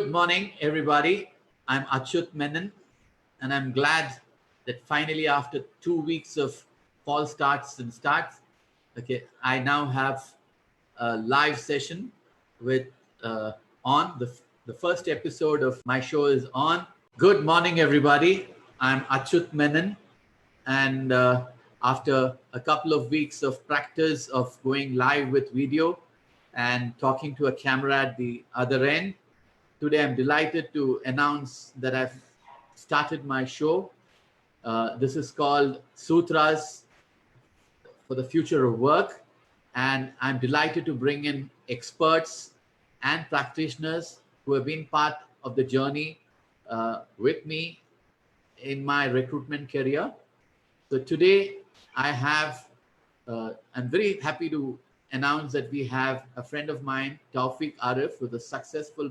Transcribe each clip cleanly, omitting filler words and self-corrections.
Good morning, everybody. I'm Achut Menon, and I'm glad that finally, after 2 weeks of false starts, okay, I now have a live session with on the first episode of my show is on. Good morning, everybody. I'm Achut Menon, and after a couple of weeks of practice of going live with video and talking to a camera at the other end, today I'm delighted to announce that I've started my show. This is called Sutras for the Future of Work, and I'm delighted to bring in experts and practitioners who have been part of the journey with me in my recruitment career. So today I'm very happy to announce that we have a friend of mine, Taufik Arief, who's a successful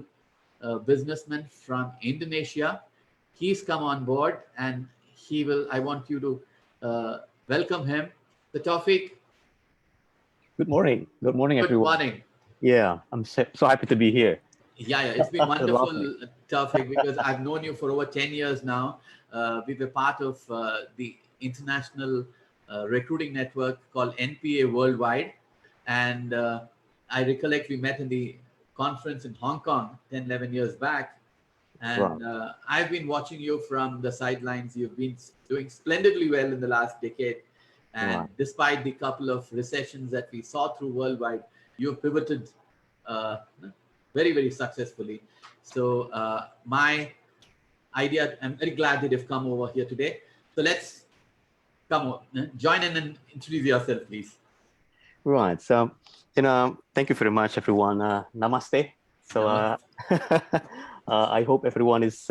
businessman from Indonesia. He's come on board and I want you to welcome him. So Taufik. Good morning. Good morning, everyone. Good morning. Yeah, I'm so happy to be here. Yeah, it's been wonderful, Taufik, because I've known you for over 10 years now. We were part of the international recruiting network called NPA Worldwide. And I recollect we met in the conference in Hong Kong 10, 11 years back. And I've been watching you from the sidelines. You've been doing splendidly well in the last decade. And despite the couple of recessions that we saw through worldwide, you've pivoted very, very successfully. So my idea, I'm very glad that you've come over here today. So let's join in and introduce yourself, please. Right. So, thank you very much, everyone. Namaste. So I hope everyone is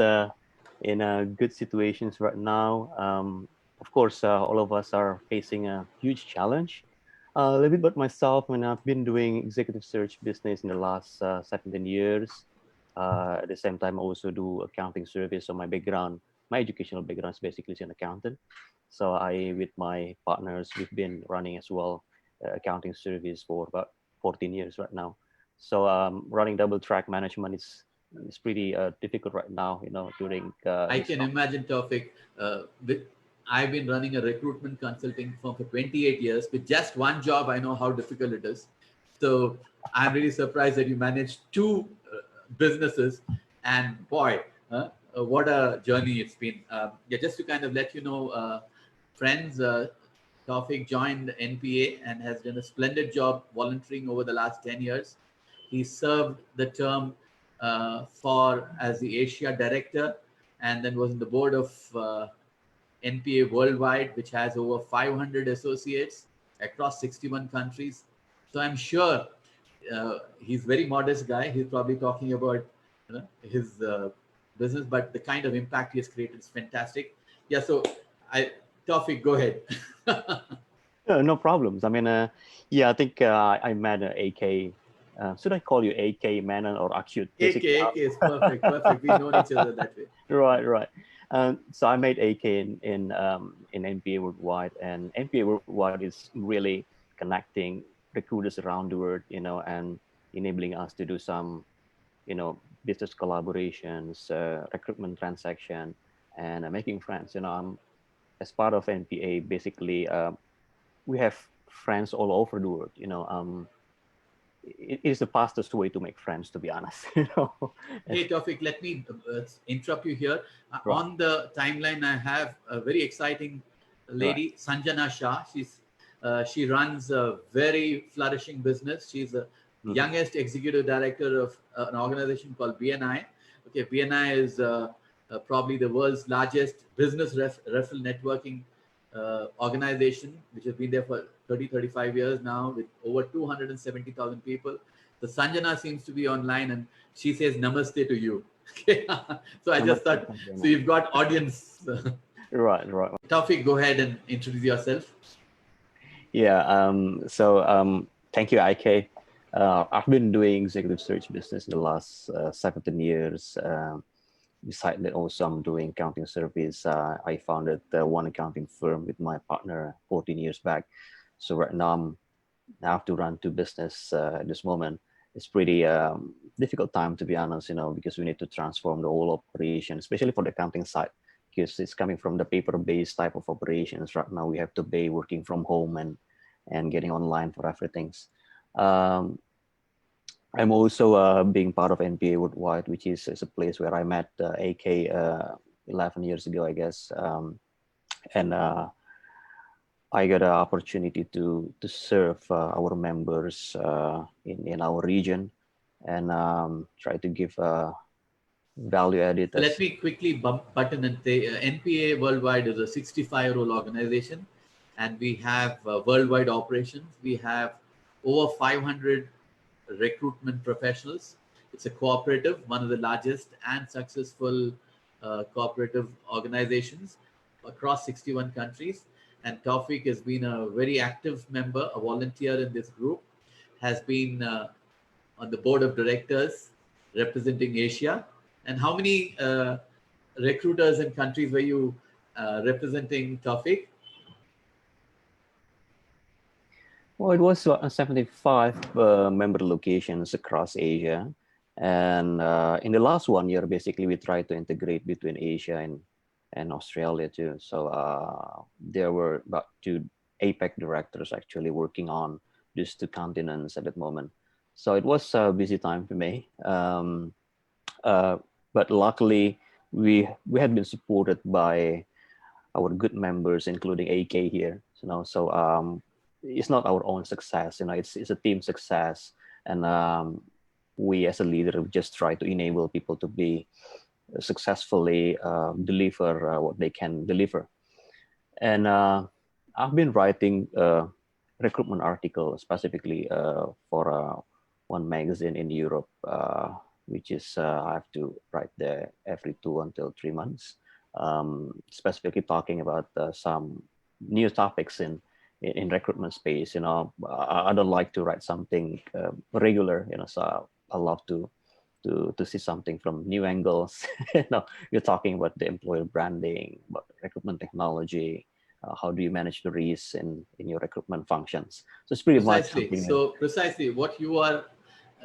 in good situations right now. Of course, all of us are facing a huge challenge. A little bit about myself. I've been doing executive search business in the last 17 years. At the same time, I also do accounting service. So my educational background is basically as an accountant. So with my partners, we've been running as well accounting service for about 14 years right now. So running double track management is pretty difficult right now, during I can imagine, Taufik. I've been running a recruitment consulting firm for 28 years. With just one job, I know how difficult it is. So I'm really surprised that you managed two businesses. And boy, what a journey it's been. Just to kind of let you know, friends, Taufik joined NPA and has done a splendid job volunteering over the last 10 years. He served the term as the Asia director, and then was in the board of NPA Worldwide, which has over 500 associates across 61 countries. So I'm sure he's a very modest guy. He's probably talking about his business, but the kind of impact he has created is fantastic. Yeah, so Taufik, go ahead. No problems. I think I met AK. Should I call you AK Menon or Achut? AK is perfect. We've known each other that way. Right. So I made AK in NPA Worldwide, and NPA Worldwide is really connecting recruiters around the world, and enabling us to do some, business collaborations, recruitment transaction, and making friends. As part of NPA, basically, we have friends all over the world. It is the fastest way to make friends, to be honest. Hey, Taufik, let me interrupt you here. On the timeline, I have a very exciting lady, Sanjana Shah. She runs a very flourishing business. She's the youngest executive director of an organization called BNI. Okay, BNI is probably the world's largest business referral networking organization, which has been there for 35 years now with over 270,000 people. So Sanjana seems to be online and she says namaste to you. Okay. So I just thought, so you've got audience. Right. Taufik, go ahead and introduce yourself. Yeah. So thank you, IK. I've been doing executive search business in the last 17 years. Besides that, also I'm doing accounting service. I founded one accounting firm with my partner 14 years back. So right now I have to run two business at this moment. it's pretty difficult time, to be honest, because we need to transform the whole operation, especially for the accounting side, because it's coming from the paper-based type of operations. Right now, we have to be working from home and getting online for everything. Um, I'm also being part of NPA Worldwide, which is a place where I met AK 11 years ago, I guess. And I got an opportunity to serve our members in our region and try to give value added So let as me quickly button and say NPA Worldwide is a 65-year-old organization, and we have worldwide operations. We have over 500 recruitment professionals. It's a cooperative, one of the largest and successful cooperative organizations across 61 countries. And Taufik has been a very active member, a volunteer in this group, has been on the board of directors representing Asia. And how many recruiters and countries were you representing, Taufik? well, it was 75 member locations across Asia. And in the last 1 year, basically, we tried to integrate between Asia and Australia too. So there were about 2 APEC directors actually working on these 2 continents at that moment. So it was a busy time for me. Uh, but luckily, we had been supported by our good members, including AK here. So it's not our own success. It's a team success, and we as a leader just try to enable people to be successfully deliver what they can deliver. And I've been writing recruitment article specifically for one magazine in Europe, which is I have to write there every 2 until 3 months, specifically talking about some new topics in recruitment space. I don't like to write something regular. So I love to see something from new angles. You're talking about the employer branding, about recruitment technology. How do you manage the risks in your recruitment functions? So it's pretty much Precisely. something new. So precisely what you are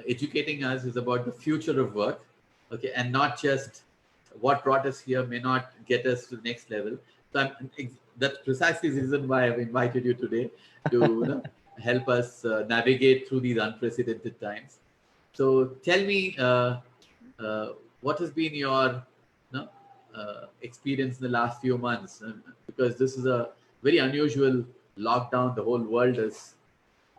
educating us is about the future of work, okay, and not just what brought us here may not get us to the next level. So that's precisely the reason why I've invited you today to help us navigate through these unprecedented times. So tell me, uh, what has been your experience in the last few months? Because this is a very unusual lockdown the whole world has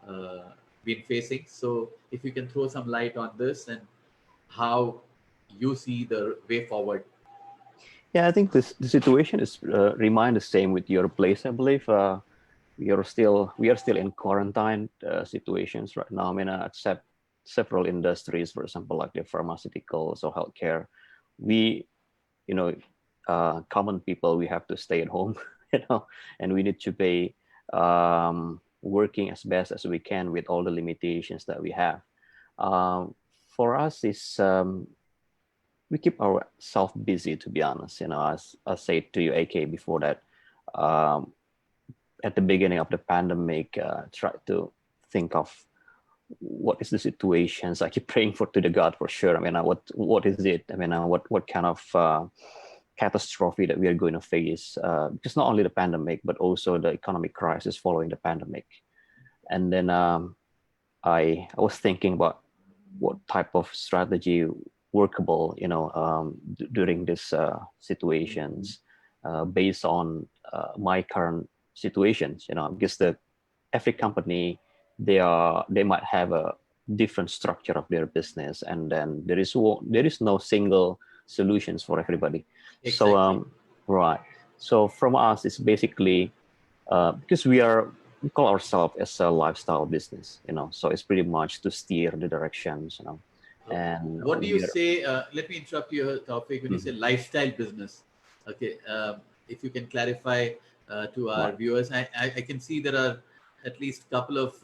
uh, been facing. So if you can throw some light on this and how you see the way forward. Yeah, I think the situation is remain the same with your place. I believe we are still in quarantine situations right now. I mean, except several industries, for example, like the pharmaceuticals or healthcare, we common people, we have to stay at home, and we need to be working as best as we can with all the limitations that we have. For us, is we keep ourselves busy, to be honest. As I said to you, AK, before that, um, at the beginning of the pandemic, try to think of what is the situations. I keep praying for to the God for sure. I mean, what is it? I mean, what kind of catastrophe that we are going to face? Because not only the pandemic, but also the economic crisis following the pandemic. And then I was thinking about what type of strategy workable, during these situations, based on my current situations. Because every company, they might have a different structure of their business, and then there is no single solutions for everybody. So Exactly. right. So from us, it's basically because we call ourselves as a lifestyle business. So it's pretty much to steer the directions. Uh, And what do you we're say? Let me interrupt you, topic. When you say mhm, lifestyle business, okay, if you can clarify to our right. viewers, I can see there are at least a couple of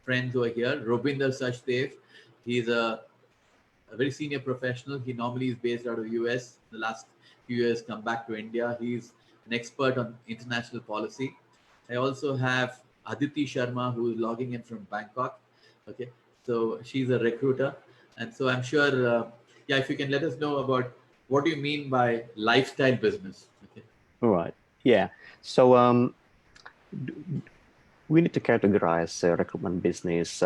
friends over here. Robinder Sachdev, he's a very senior professional. He normally is based out of US. The last few years, come back to India. He's an expert on international policy. I also have Aditi Sharma, who is logging in from Bangkok. Okay, So she's a recruiter, and so I'm sure, yeah, if you can let us know about what do you mean by lifestyle business. Okay. All right. Yeah. So d- we need to categorize recruitment business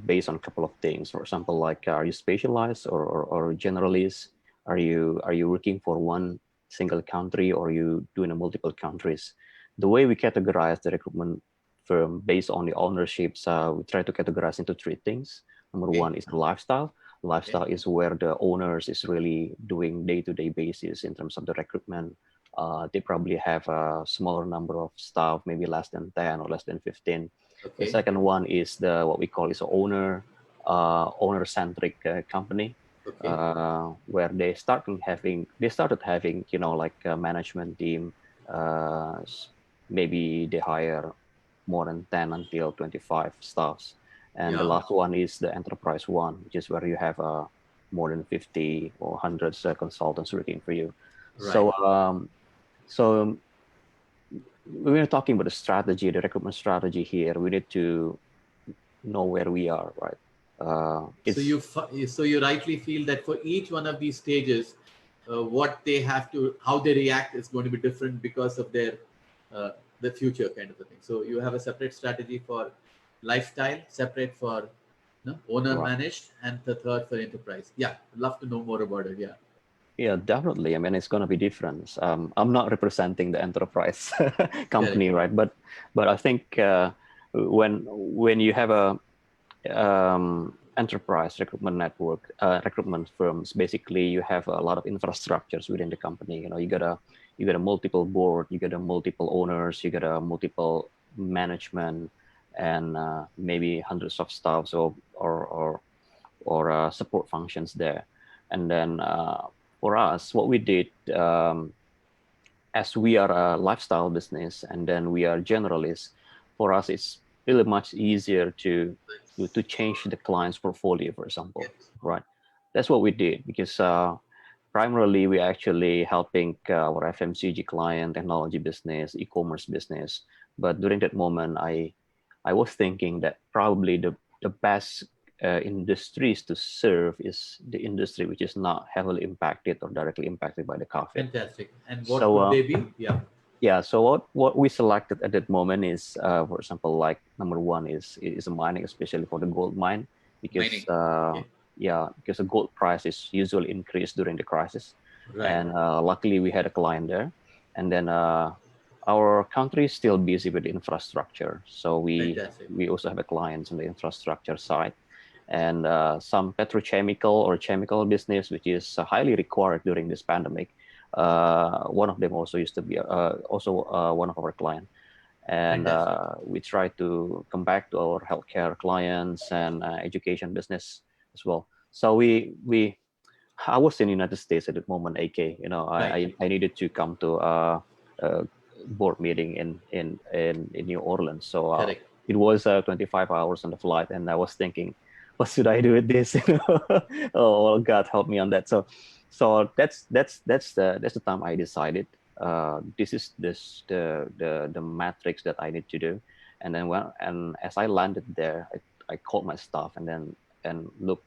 based on a couple of things. For example, like are you specialized or generalist? Are you working for one single country, or are you doing a multiple countries? The way we categorize the recruitment firm based on the ownerships, we try to categorize into three things. Number Okay. one is the lifestyle. Okay. Lifestyle is where the owners is really doing day-to-day basis in terms of the recruitment. They probably have a smaller number of staff, maybe less than 10 or less than 15. The Okay. second one is the what we call is owner-centric company, Okay. where they started having like a management team. Maybe they hire more than 10 until 25 staffs. And the Yeah. last one is the enterprise one, which is where you have more than 50 or hundreds consultants working for you. Right. So when we're talking about the strategy, the recruitment strategy here, we need to know where we are, right? So It's so you rightly feel that for each one of these stages, what they have to, how they react is going to be different because of their uh, the future kind of a thing. So you have a separate strategy for lifestyle, separate for owner right. managed, and the third for enterprise. Yeah, I'd love to know more about it. Yeah, Yeah, definitely. I mean, it's going to be different. I'm not representing the enterprise correct. company, right? But I think when you have a enterprise recruitment network, recruitment firms, basically you have a lot of infrastructures within the company. You got a multiple board, you got a multiple owners, you got a multiple management, and maybe hundreds of staffs or support functions there. And then for us, what we did, as we are a lifestyle business and then we are generalists, for us it's really much easier to change the client's portfolio, for example, Yes. right? That's what we did because primarily we're actually helping our FMCG client, technology business, e-commerce business. But during that moment, I was thinking that probably the best industries to serve is the industry which is not heavily impacted or directly impacted by the COVID. Fantastic. And what So could they be? Yeah. yeah, so what we selected at that moment is, for example, like number one is a mining, especially for the gold mine, because Mining. Okay. yeah, because the gold price is usually increased during the crisis, Right. and luckily we had a client there, and then our country is still busy with infrastructure, so we Fantastic. we also have a clients on the infrastructure side, and some petrochemical or chemical business, which is highly required during this pandemic. One of them also used to be one of our clients, and Fantastic. we try to come back to our healthcare clients and education business as well. So I was in the United States at the moment, AK. Right. I needed to come to a board meeting in New Orleans. So Correct. it was 25 hours on the flight, and I was thinking, what should I do with this? Oh God, help me on that. So that's the time I decided this is the matrix that I need to do. And then and as I landed there, I called my staff and look,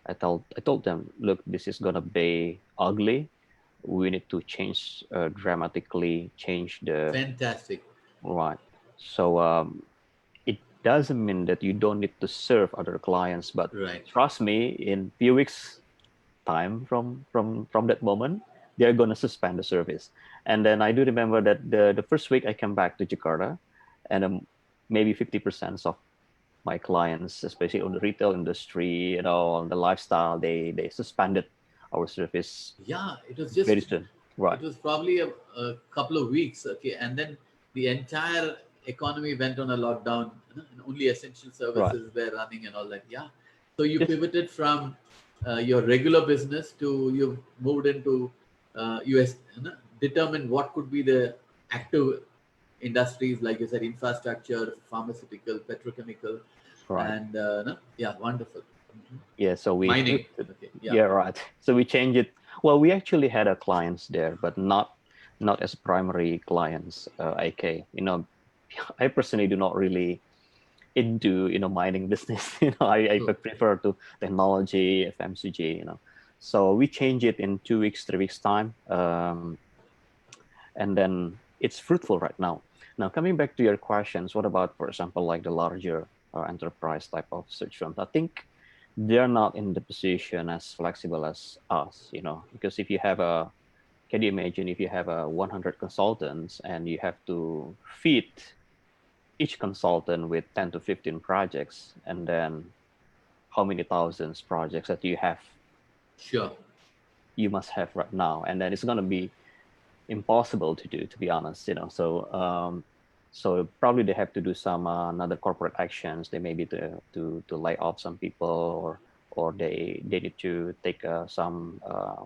I told them, look, this is gonna be ugly. We need to change dramatically change the Fantastic. right. So it doesn't mean that you don't need to serve other clients, but Right. trust me, in few weeks time from that moment, they're gonna suspend the service. And then I do remember that the first week I came back to Jakarta, and maybe 50% of my clients, especially on the retail industry, on the lifestyle, they suspended our service Yeah, it was very just, soon. Right. it was probably a couple of weeks. Okay. And then the entire economy went on a lockdown, and only essential Right. services were running and all that. Yeah. So you Just pivoted from your regular business to you moved into US, determine what could be the active industries, like you said, infrastructure, pharmaceutical, petrochemical, right. and yeah, wonderful. Mhm. Yeah. So we Mining. pivoted. Okay. Yeah. Yeah. Right. So we changed it. Well, we actually had our clients there, but not as primary clients. AK. I personally do not really into mining business. I True. prefer to technology, FMCG. So we change it in 2 weeks, 3 weeks time, and then it's fruitful right now. Now coming back to your questions, what about, for example, like the larger enterprise type of search firms? I think they're not in the position as flexible as us, because if you have can you imagine if you have 100 consultants and you have to feed each consultant with 10 to 15 projects, and then how many thousands projects that Sure. you must have right now, and then it's going to be impossible to do, to be honest. So probably they have to do some another corporate actions. They maybe to lay off some people, or they need to take some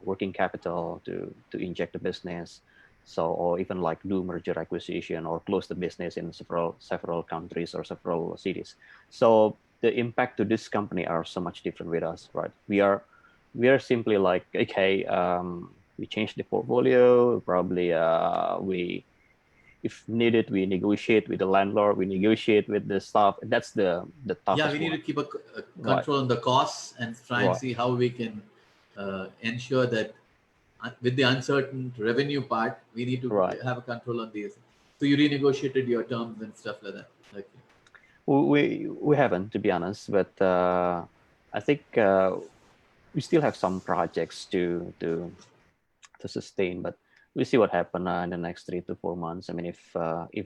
working capital to inject the business. So, or even like do merger acquisition or close the business in several countries or several cities. So the impact to this company are so much different with us, right? We are simply like, okay, we change the portfolio. Probably we, if needed, we negotiate with the landlord. We negotiate with the staff. That's the Yeah, we toughest need to one. keep a Right, control on the costs and try and right, see how we can ensure that with the uncertain revenue part, we need to right. have a control on these. So you renegotiated your terms and stuff like that. Okay. We haven't, to be honest, but I think we still have some projects to sustain, but we'll see what happens in the next 3 to 4 months. I mean, if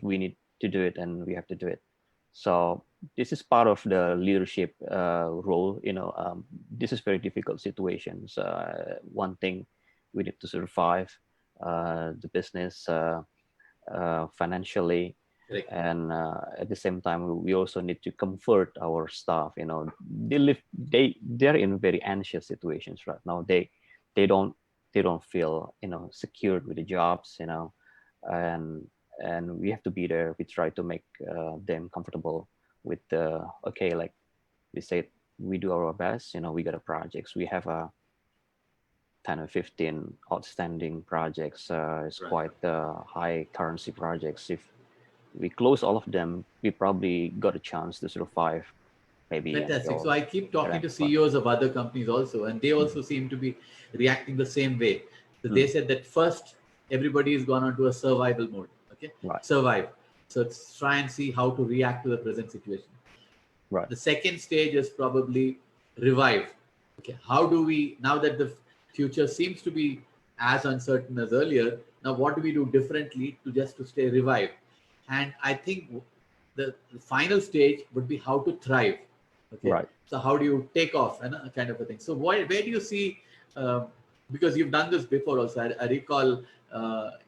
we need to do it, and we have to do it. So this is part of the leadership role. This is very difficult situations. One thing, we need to survive the business financially, Correct. and at the same time, we also need to comfort our staff. They're in very anxious situations right now. They don't feel secured with the jobs, and we have to be there. We try to make them comfortable with the, okay, like we said, we do our best. We got a projects. We have a 10 or 15 outstanding projects. It's Right. quite high currency projects. If we close all of them, we probably got a chance to survive maybe Fantastic. So until I keep the talking to next one. CEOs of other companies also, and they Mm, also seem to be reacting the same way. So they mm, said that first, everybody has gone onto a survival mode. Okay, right, survive. So let's try and see how to react to the present situation. right, The second stage is probably revive. Okay, how do we, now that the future seems to be as uncertain as earlier, now what do we do differently to just to stay revived? And I think the final stage would be how to thrive. Okay, right. so how do you take off and kind of a thing. So where do you see, um, because you've done this before also, I recall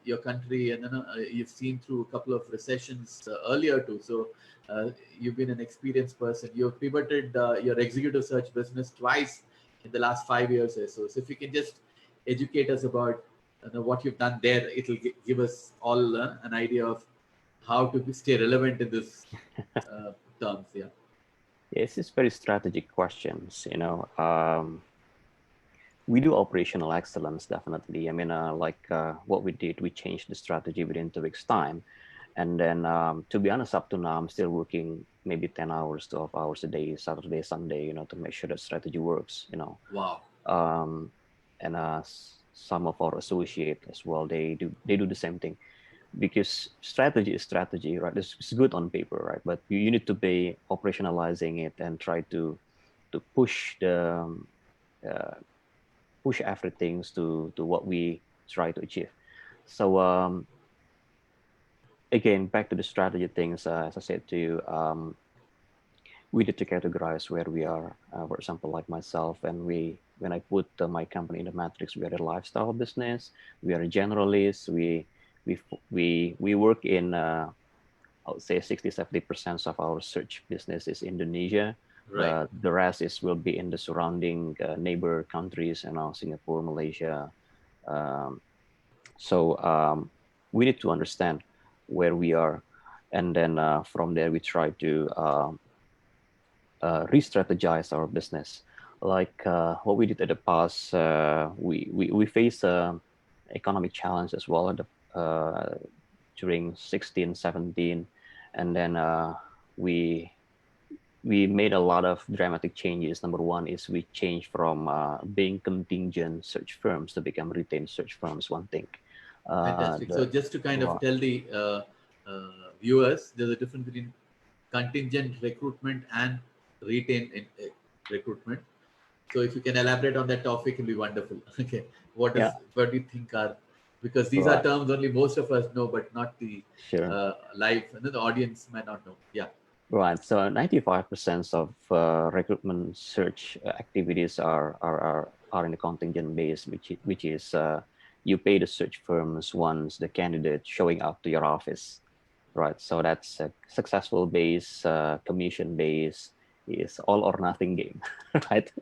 your country, and you've seen through a couple of recessions earlier too. So uh, you've been an experienced person. You've pivoted your executive search business twice in the last 5 years or so. So if you can just educate us about what you've done there, it'll give us all an idea of how to stay relevant in this terms. Yeah. Yes, it's very strategic questions. We do operational excellence, definitely. I mean, what we did, we changed the strategy within 2 weeks time. And then, to be honest, up to now, I'm still working maybe 10 hours, 12 hours a day, Saturday, Sunday, to make sure that strategy works. Wow. um, and some of our associates as well, they do the same thing, because strategy is strategy, right? It's good on paper, right? But you need to be operationalizing it and try to uh, push everything to what we try to achieve. So again, back to the strategy things, as I said to you, we need to categorize where we are. For example, like myself, and when I put my company in the matrix, we are a lifestyle business. We are a generalist. We we work in I would say 60-70% of our search business is Indonesia, Right. but the rest will be in the surrounding neighbor countries, Singapore, Malaysia. Um, so we need to understand where we are, and then from there we try to re-strategize our business. Like what we did in the past, we face economic challenge as well during 16, 17, and then we we made a lot of dramatic changes. Number one is we changed from being contingent search firms to become retained search firms. One thing. Fantastic. So just to kind Right. of tell the viewers, there's a difference between contingent recruitment and retained recruitment. So if you can elaborate on that topic, it'll be wonderful. Okay, Yeah. what do you think are, because these are Right. terms only most of us know, but not the Sure. live, the audience might not know. Yeah, Right. So 95% of recruitment search activities are in the contingent base, which is you pay the search firms once the candidate showing up to your office. Right. So that's a successful base, commission base is all or nothing game. Right.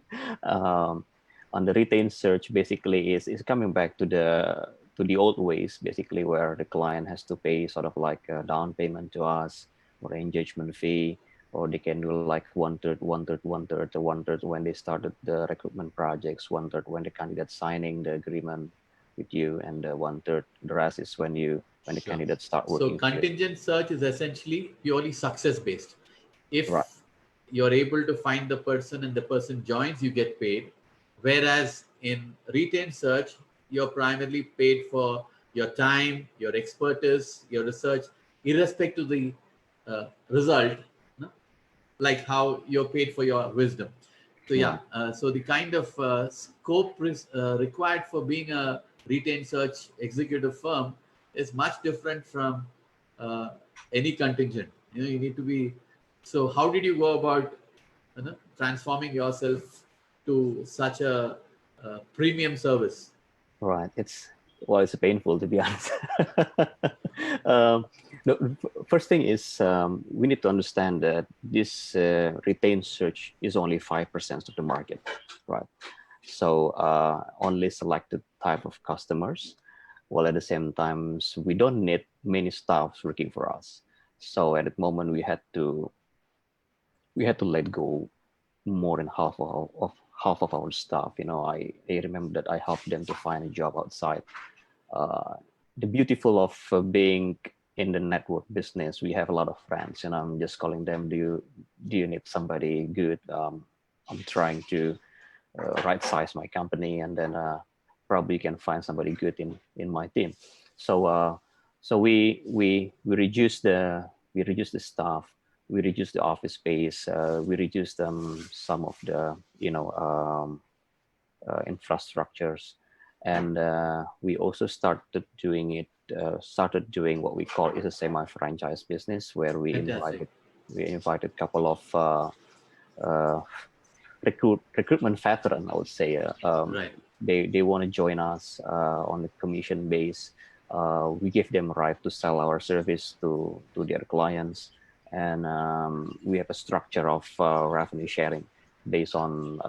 Um, on the retained search, basically is coming back to the old ways, basically where the client has to pay sort of like a down payment to us or engagement fee, or they can do like one third, one third, one third, one third when they started the recruitment projects, one third when the candidate signing the agreement with you, and one third the rest is when the sure. candidates start So working for you. contingent search is essentially purely success based. Right. If you're able to find the person and the person joins, you get paid. Whereas in retained search, you're primarily paid for your time, your expertise, your research, irrespective of the result, no? Like how you're paid for your wisdom. So yeah, Right. so the kind of scope required for being a retained search executive firm is much different from uh, any contingent. You need to be. So how did you go about transforming yourself to such a, premium service? Right. It's painful to be honest. um, the first thing is we need to understand that this retained search is only 5% of the market, right? So only selected type of customers, while at the same time we don't need many staffs working for us. So at that moment we had to let go more than half of our staff. I remember that I helped them to find a job outside. uh, the beautiful of being in the network business, we have a lot of friends, and I'm just calling them, do you need somebody good? I'm trying to right size my company, and then probably can find somebody good in my team. So uh, so we reduce the staff, we reduce the office space, we reduce some of the infrastructures, and we also started doing what we call is a semi-franchise business, where Fantastic. we invited a couple of uh, recruitment veteran, I would say. Right. They want to join us on the commission base. We give them right to sell our service to their clients, and we have a structure of revenue sharing based on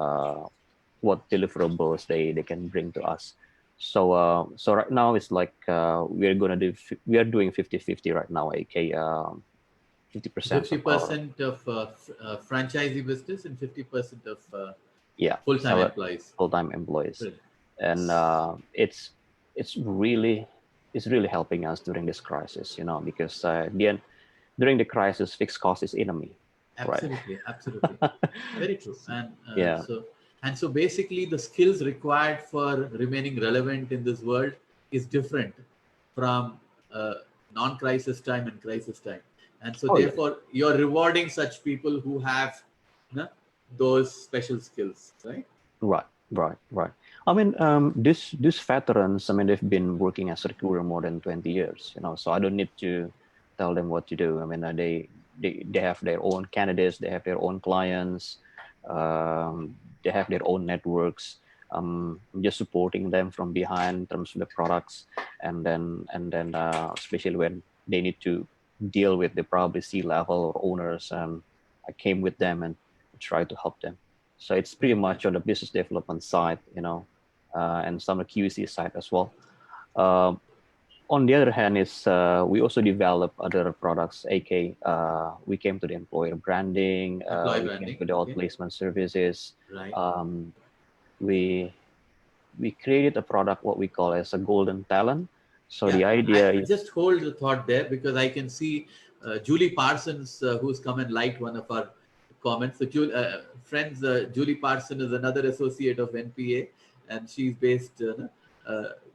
what deliverables they can bring to us. So right now it's like we are doing 50-50 right now, AK. 50% of our 50% of franchisee business and 50% of yeah full-time sell employees. full-time employees, Brilliant. and it's really helping us during this crisis, because during the crisis fixed cost is enemy, right? Absolutely, absolutely, very true. And Yeah. so basically, the skills required for remaining relevant in this world is different from uh, non-crisis time and crisis time. And so, Oh yeah. therefore, you're rewarding such people who have, you know, those special skills, right? Right. I mean, these veterans, I mean, they've been working as a recruiter more than 20 years, so I don't need to tell them what to do. I mean, they have their own candidates, they have their own clients, they have their own networks. I'm just supporting them from behind in terms of the products, and then especially when they need to deal with the probably C-level or owners, I came with them and try to help them. So it's pretty much on the Fantastic. business development side, and some of the QC side as well. Um, on the other hand, is we also develop other products. AK, we came to the employer branding, Employee we came branding. to the Okay. outplacement services. Right. Um, we we created a product what we call as a golden talent. So Yeah, the idea is just hold the thought there because I can see Julie Parsons, who's come and liked one of our comments. So, Julie Parson is another associate of NPA, and she's based.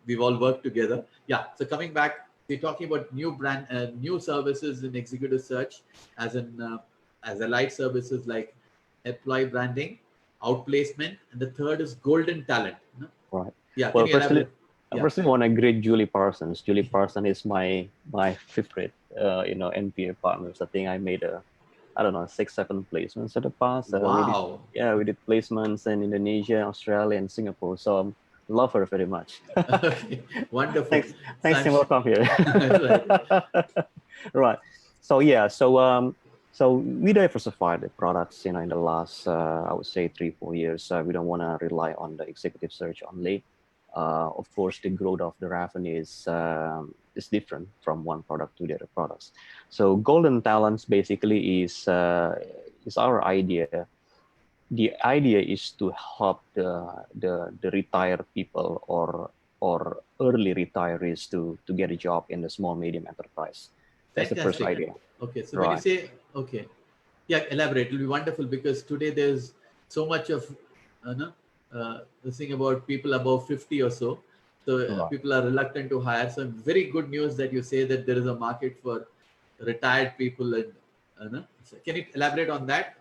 We've all worked together. Yeah. So coming back, we're talking about new services in executive search, as allied services like employee branding, outplacement, and the third is golden talent. Right. Yeah. Can Well, you personally, elaborate? I Yeah. personally want to greet Julie Parsons. Julie Parsons is my favorite, NPA partners. I think I made I don't know, 6, 7 placements in the past. Wow. We did placements in Indonesia, Australia, and Singapore. So love her very much. Okay. Wonderful. thanks, So thanks, and welcome here. right. Right. So yeah, so we diversified the products, in the last, I would say 3, 4 years. We don't want to rely on the executive search only. Of course, the growth of the revenue is different from one product to the other products. So golden talents basically is our idea. The idea is to help the retired people or early retirees to get a job in the small medium enterprise. That's the first Fantastic. idea. Okay, so when you Right. say okay, yeah, elaborate. It'll be wonderful because today there's so much of no, the thing about people above 50 or so. So Right. people are reluctant to hire. So very good news that you say that there is a market for retired people. And so can you elaborate on that?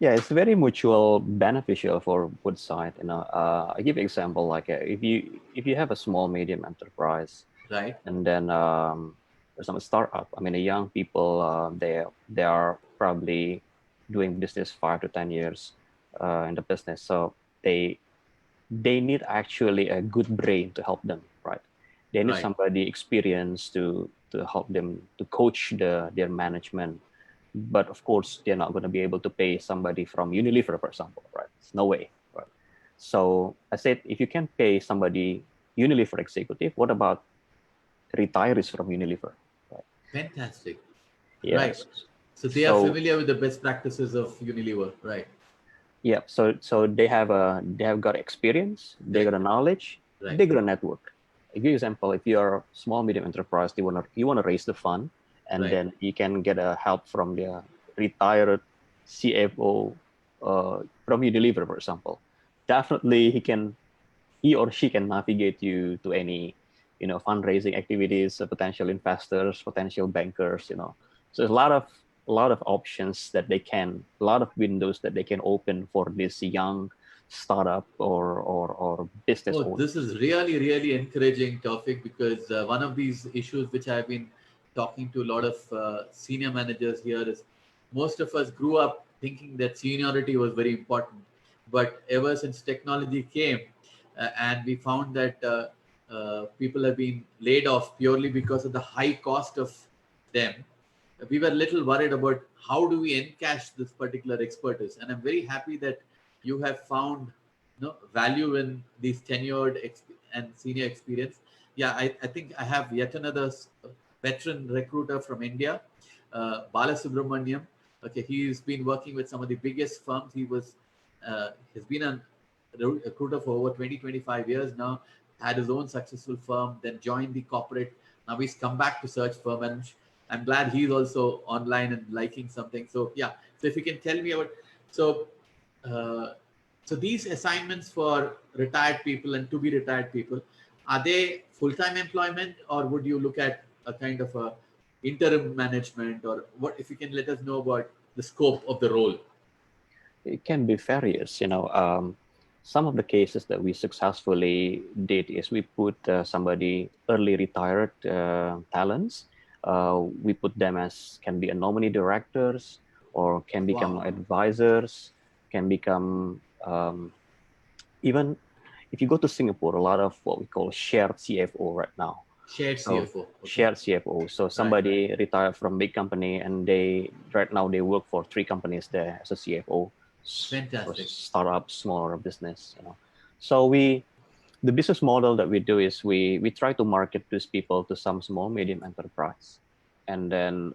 Yeah, it's very mutual beneficial for both sides. I give example like if you have a small medium enterprise, Right, and then there's some startup. I mean, the young people, they are probably doing business 5 to 10 years in the business, so they need actually a good brain to help them, right? They need right. somebody experienced to help them to coach their management. But of course, they're not going to be able to pay somebody from Unilever, for example, right? It's no way, right? So I said, if you can pay somebody Unilever executive, what about retirees from Unilever, right? Fantastic. Right. Yes. So they are So familiar with the best practices of Unilever. Right, yeah, so they have got experience, they got correct. a knowledge, Right, they got a network. A good example: if you're a small medium enterprise, you wanna raise the fund, and right. then you can get a help from the retired CFO from Unilever, for example. Definitely, he or she can navigate you to any fundraising activities, potential investors, potential bankers. So there's a lot of options that a lot of windows that they can open for this young startup or business Oh, this owners. is really, really encouraging topic because one of these issues which I've been talking to a lot of senior managers here is most of us grew up thinking that seniority was very important. But ever since technology came and we found that people have been laid off purely because of the high cost of them, we were a little worried about how do we encash this particular expertise. And I'm very happy that you have found value in these and senior experience. Yeah, I think I have yet another veteran recruiter from India, Bala Subramaniam. Okay, he's been working with some of the biggest firms. He's been a recruiter for over 20, 25 years now, had his own successful firm, then joined the corporate. Now he's come back to search firm, and I'm glad he's also online and liking something. So yeah, so if you can tell me about so uh, so these assignments for retired people and to be retired people, are they full-time employment or would you look at a kind of a interim management or what? If you can let us know about the scope of the role. It can be various. Some of the cases that we successfully did is we put somebody early retired talents. We put them as can be a nominee directors or can become Wow, advisors, can become even if you go to Singapore, a lot of what we call shared CFO right now. shared So CFO. Okay, shared CFO. So right. somebody retired from big company and they right now they work for 3 companies there as a CFO for Fantastic. startup, smaller business. So the business model that we do is we try to market these people to some small medium enterprise, and then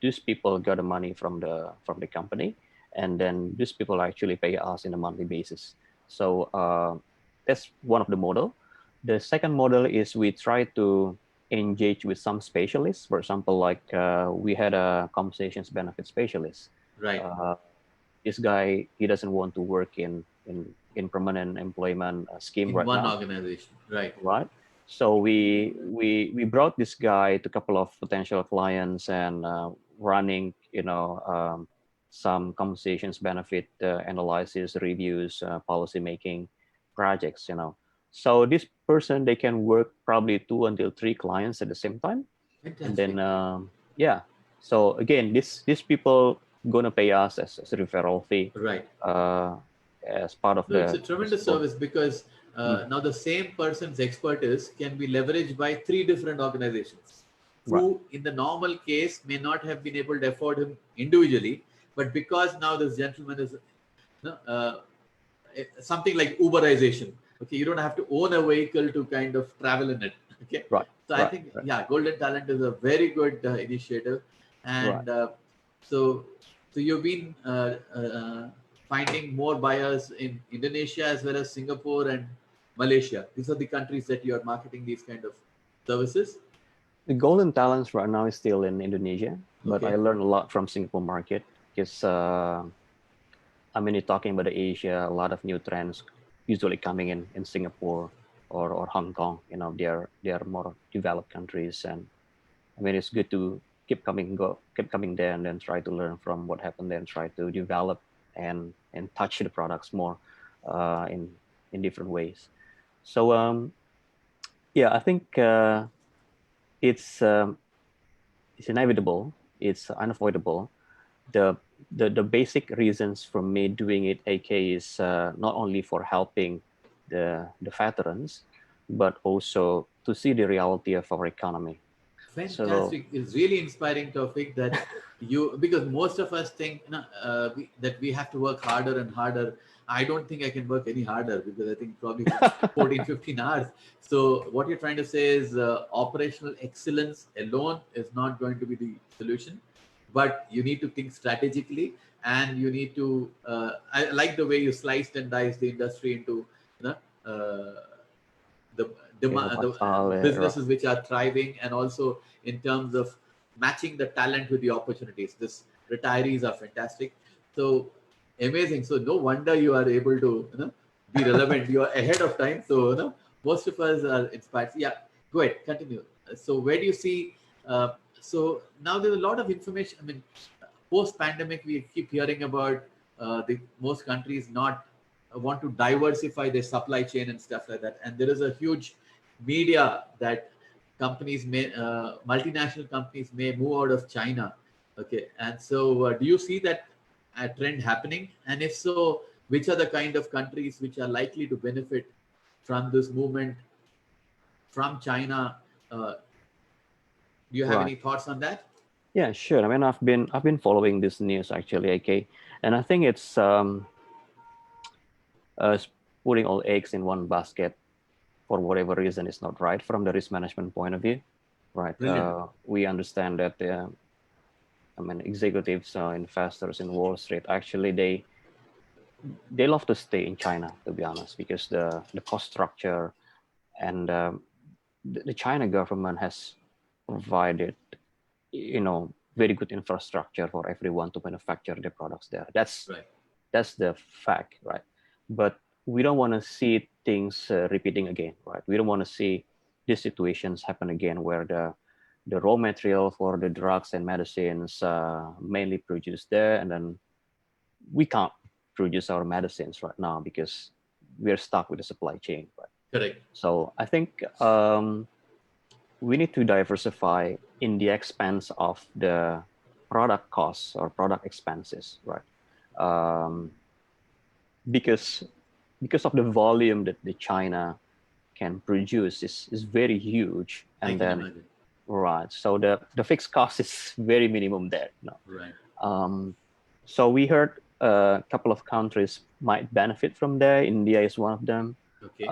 these people get the money from the company, and then these people actually pay us in a monthly basis. So that's one of the model. The second model is we try to engage with some specialists. For example, like we had a compensations benefit specialist. Right. Uh, this guy, he doesn't want to work in permanent employment scheme In right one now, organization. Right. right? So we brought this guy to a couple of potential clients and running, some conversations, benefit analysis, reviews, policy making projects. So this person, they can work probably 2 until 3 clients at the same time, and then Fantastic. yeah. So again, these people gonna pay us as a referral fee Right. uh, as part of No, it's a the tremendous scope. service because Mm, now the same person's expertise can be leveraged by three different organizations right. who, in the normal case, may not have been able to afford him individually. But because now this gentleman is something like Uberization, okay, you don't have to own a vehicle to kind of travel in it. Okay, Right, so I right, think, right, yeah, Golden Talent is a very good initiative, right. and so so you've been finding more buyers in Indonesia as well as Singapore and Malaysia. These are the countries that you are marketing these kind of services. The golden talents right now is still in Indonesia, but I Okay, learned a lot from Singapore market because I mean, you're talking about Asia, a lot of new trends usually coming in Singapore or Hong Kong. They are more developed countries, and I mean, it's good to keep coming there, and then try to learn from what happened there, and try to develop and touch the products more in different ways. So yeah, I think it's um, it's inevitable, it's unavoidable. The basic reasons for me doing it, AK, is not only for helping the veterans, but also to see the reality of our economy. So fantastic. It's really inspiring, Taufik, that you, because most of us think, that we have to work harder and harder. I don't think I can work any harder because I think probably 14, 15 hours. So what you're trying to say is operational excellence alone is not going to be the solution, but you need to think strategically, and you need to, I like the way you sliced and diced the industry into, you know, the yeah, the what's all right. businesses which are thriving, and also in terms of matching the talent with the opportunities. This retirees are fantastic. So amazing. So no wonder you are able to, be relevant. You are ahead of time. So most of us are inspired. Yeah, go ahead, continue. So where do you see? So now there's a lot of information. I mean, post pandemic, we keep hearing about the most countries not want to diversify their supply chain and stuff like that. And there is a huge media that companies may, multinational companies may move out of China. Okay, and so do you see that trend happening? And if so, which are the kind of countries which are likely to benefit from this movement from China? Do you have Right. any thoughts on that? Yeah, sure. I mean, I've been following this news actually, AK, and I think it's uh, putting all eggs in one basket for whatever reason is not right from the risk management point of view, right? Brilliant. We understand that I mean, executives, investors in Wall Street, actually they love to stay in China, to be honest, because the cost structure and the China government has provided, very good infrastructure for everyone to manufacture their products there. Right. That's the fact, right? But we don't want to see things repeating again, right? We don't want to see these situations happen again where the raw material for the drugs and medicines mainly produced there, and then we can't produce our medicines right now because we're stuck with the supply chain, right? Correct. So I think we need to diversify in the expense of the product costs or product expenses, right? Um, because of the volume that the China can produce is very huge, I and can then imagine. right, so the fixed cost is very minimum there. No, Right. um, so we heard a couple of countries might benefit from there. India is one of them. Okay.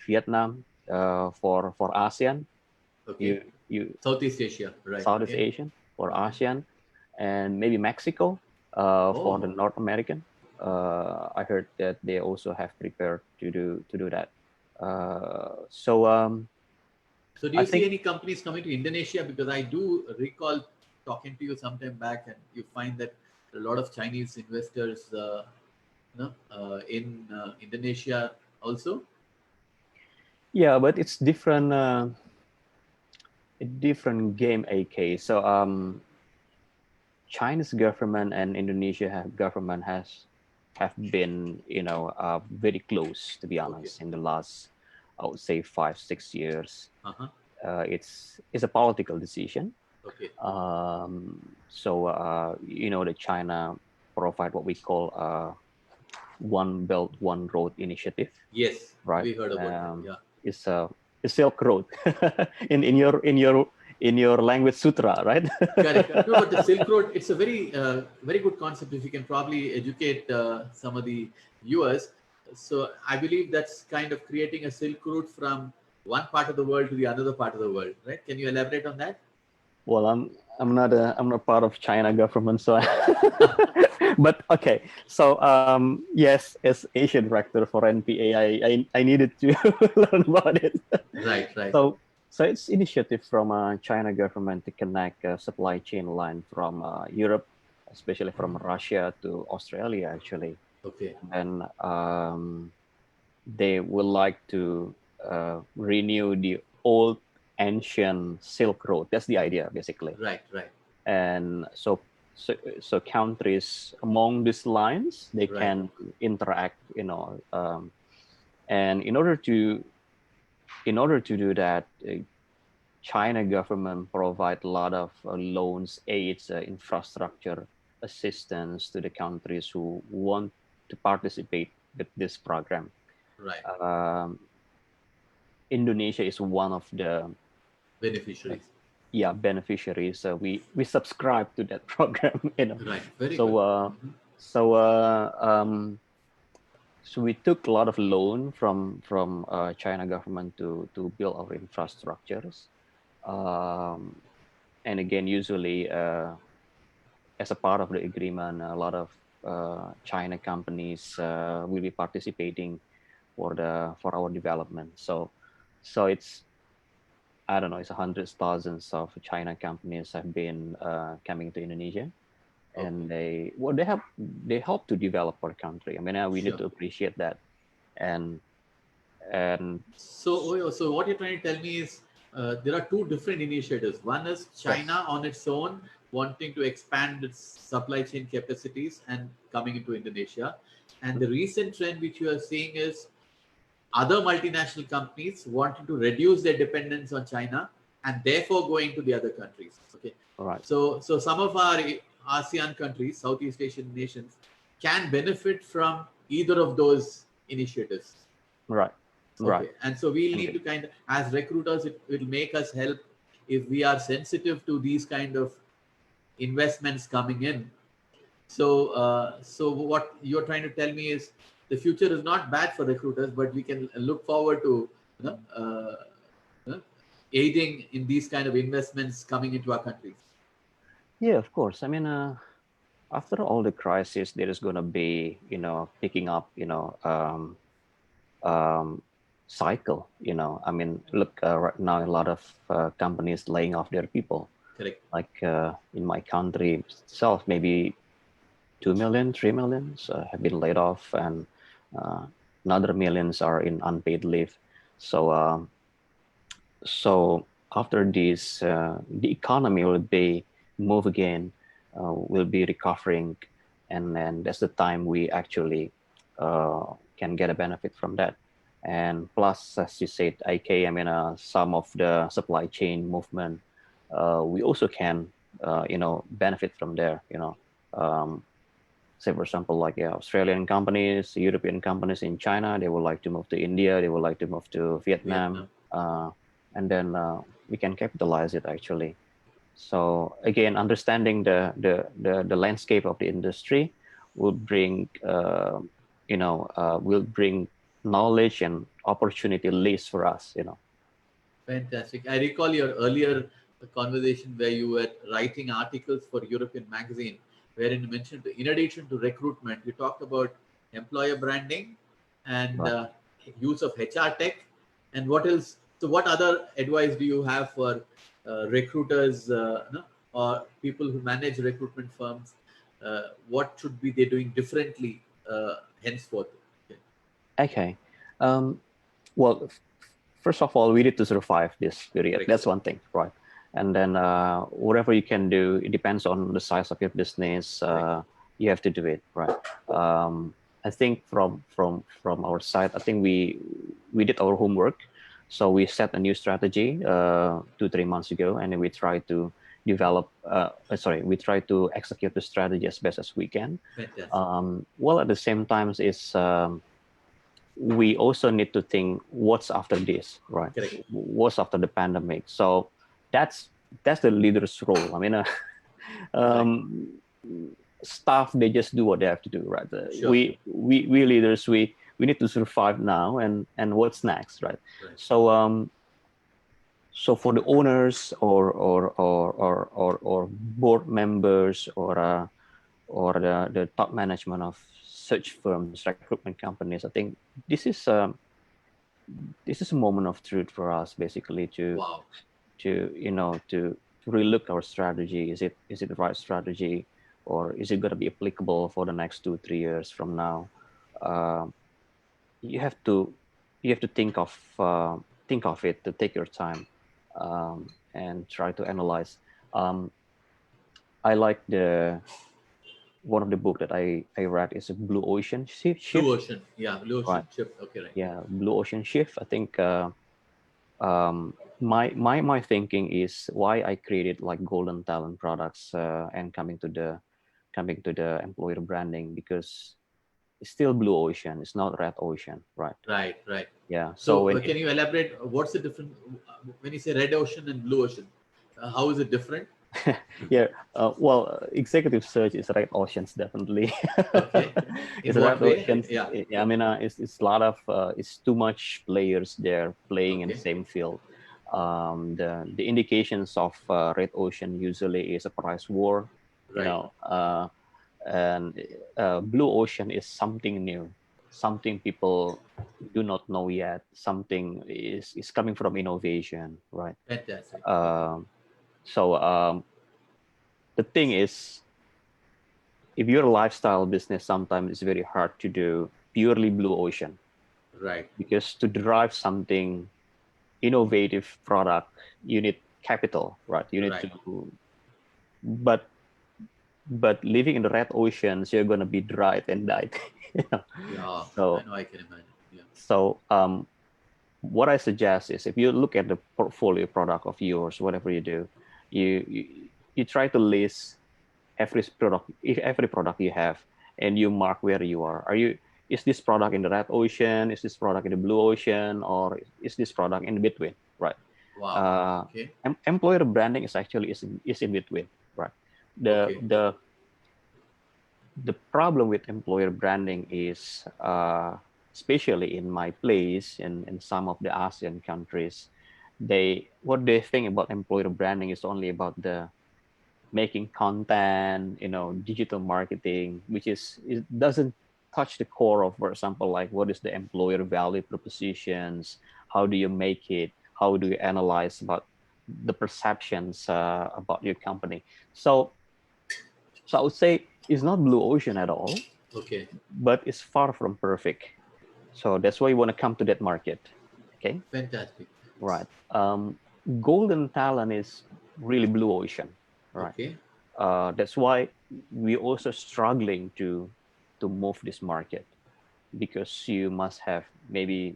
Vietnam for ASEAN. Okay. You Southeast Asia. Right. Southeast Okay. Asian for Okay. ASEAN, and maybe Mexico for the Oh, North American. I heard that they also have prepared to do that. So so do I you see think any companies coming to Indonesia? Because I do recall talking to you sometime back, and you find that a lot of Chinese investors, in Indonesia also. Yeah, but it's different. A different game, AK. So China's government and government have been, very close, to be Okay. honest, in the last, I would say, 5 6 years. Uh-huh. It's a political decision. Okay. The China provide what we call One Belt One Road initiative, Yes, right? we heard about that. Yeah. It's a Silk Road in your language, Sutra, right? Correct. No, but the Silk Road, it's a very good concept. If you can probably educate some of the viewers. So I believe that's kind of creating a Silk Route from one part of the world to the other part of the world, right? Can you elaborate on that? Well, I'm not part of China government, so but okay. So yes, as Asian director for NPA, I needed to learn about it. Right, right. So it's initiative from China government to connect supply chain line from Europe, especially from Russia to Australia, actually. Okay. And they would like to renew the old ancient Silk Road. That's the idea, basically. Right, right, And so countries among these lines, they right. can interact, and in order to do that, China government provide a lot of loans, aids, infrastructure assistance to the countries who want to participate with this program. Right. Um, Indonesia is one of the Beneficiaries. beneficiaries. We subscribe to that program. Right. Very So good. so so we took a lot of loan from China government to build our infrastructures. Um, and again, usually as a part of the agreement, a lot of China companies will be participating for our development. So it's, I don't know, it's hundreds, thousands of China companies have been coming to Indonesia, and Okay. they help to develop our country. I mean, we need Sure. to appreciate that, and and So what you're trying to tell me is there are two different initiatives. One is yes, China on its own wanting to expand its supply chain capacities and coming into Indonesia, and the recent trend which you are seeing is other multinational companies wanting to reduce their dependence on China and therefore going to the other countries. Okay, all right, so some of our ASEAN countries, Southeast Asian nations, can benefit from either of those initiatives. right, right, Okay, and so we'll need and to kind of, as recruiters, it will make us help if we are sensitive to these kind of investments coming in. So what you're trying to tell me is the future is not bad for recruiters, but we can look forward to you know, aiding in these kind of investments coming into our countries. yeah, of course. I mean, after all the crisis, there is going to be, picking up, um, cycle. I mean, look, right now a lot of companies laying off their people. Correct. Like in my country itself, maybe 2 million, 3 million have been laid off, and uh, another millions are in unpaid leave. So after this, the economy will be move again, will be recovering, and then that's the time we actually can get a benefit from that. And plus, as you said, IK, I mean, some of the supply chain movement, we also can, benefit from there. Um, Say for example, like Australian companies, European companies in China, they would like to move to India, they would like to move to Vietnam, Vietnam. and then we can capitalize it, actually. So again, understanding the landscape of the industry will bring will bring knowledge and opportunity list for us. Fantastic. I recall your earlier conversation where you were writing articles for European magazine, wherein you mentioned, in addition to recruitment, you talked about employer branding and Right. use of HR tech. And what else? So, what other advice do you have for recruiters or people who manage recruitment firms what should be they doing differently henceforth? Okay. Okay. Um, well, first of all, we need to survive this period. Correct. That's one thing, right? And then whatever you can do, it depends on the size of your business. You have to do it, right? I think from our side, I think we did our homework. So we set a new strategy 2-3 months ago, and then we try to develop. We try to execute the strategy as best as we can. Fantastic. Well, at the same time, is we also need to think what's after this, right? Correct. What's after the pandemic. So that's the leader's role. I mean, um, staff, they just do what they have to do, right? Sure. We leaders, we need to survive now, and what's next, right? Right. So for the owners or board members or the top management of such firms, recruitment companies, I think this is a moment of truth for us, basically, to Wow. to relook our strategy. Is it the right strategy, or is it going to be applicable for the next 2-3 years from now? Uh, you have to think of it, to take your time and try to analyze. I like one of the book that I read is a Blue Ocean Shift. Blue Ocean. Yeah. Blue Ocean Right. shift. Okay. Right. Yeah, Blue Ocean Shift. I think my thinking is why I created like golden talent products and coming to the employer branding, because it's still blue ocean. It's not red ocean, right? Right. Right. Yeah. So So when can you elaborate? What's the difference when you say red ocean and blue ocean? How is it different? yeah, executive search is red oceans, definitely. Okay. It's In red what way? oceans. Yeah. I mean, it's a lot of it's too much players there playing in the Okay. same field. The indications of red ocean usually is a price war, you Right. know, and blue ocean is something new, something people do not know yet. Something is coming from innovation, right? Fantastic. Um, so the thing is, if you're a lifestyle business, sometimes it's very hard to do purely blue ocean, Right. because to drive something innovative product, you need capital, right? You need Right. to, but living in the red oceans, you're gonna be dried and died. You know? Yeah. I So know. I can imagine. Yeah. so what I suggest is, if you look at the portfolio product of yours, whatever you do, you try to list every product you have, and you mark where you are. Is this product in the red ocean? Is this product in the blue ocean? Or is this product in between, right? Wow. Okay. Employer branding is actually is in between, right? the Okay. the the problem with employer branding is, especially in my place, in some of the ASEAN countries, what they think about employer branding is only about the making content, digital marketing, which it doesn't touch the core of, for example, like what is the employer value propositions, how do you make it, how do you analyze about the perceptions about your company. So I would say it's not blue ocean at all, Okay. but it's far from perfect. So that's why you want to come to that market. Okay, Fantastic. right. Golden talent is really blue ocean, right? Okay. That's why we also struggling to move this market, because you must have maybe